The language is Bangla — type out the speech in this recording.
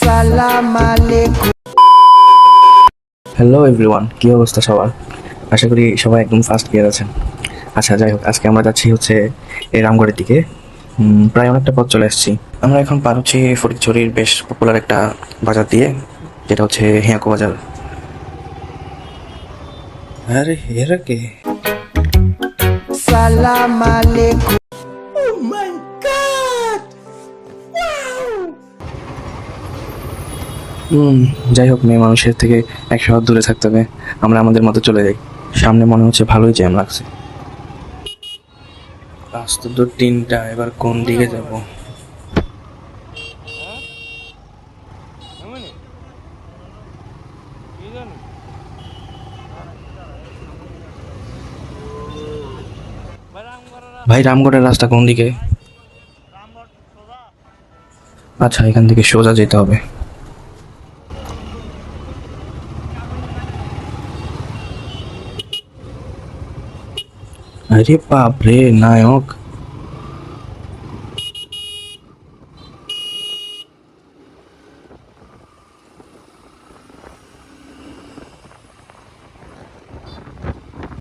সালাম আলাইকুম। হ্যালো এভরিওয়ান, কী অবস্থা সবার? আশা করি সবাই একদম ফার্স্ট গিয়ার আছেন। আচ্ছা, যাই হোক, আজকে আমরা যাচ্ছি হচ্ছে এই রামগড়ের দিকে। প্রায় অনেকটা পথ চলে আসছি। আমরা এখন পার হচ্ছি ফটিকছড়ির বেশ পপুলার একটা বাজার দিয়ে, যেটা হচ্ছে হিয়াকো বাজার। আরে এরা কে? সালাম আলাইকুম। যাই হোক, মেয়ে মানুষের থেকে 100 হাত দূরে থাকতে হবে। আমরা আমাদের মতো চলে যাই। সামনে মনে হচ্ছে ভালোই জ্যাম লাগছে। রাস্তা তো 3টা, এবার কোন দিকে যাব? ভাই, রামগড়ের রাস্তা কোন দিকে? আচ্ছা, এখান থেকে সোজা যেতে হবে। আরে বাপ রে, নায়ক!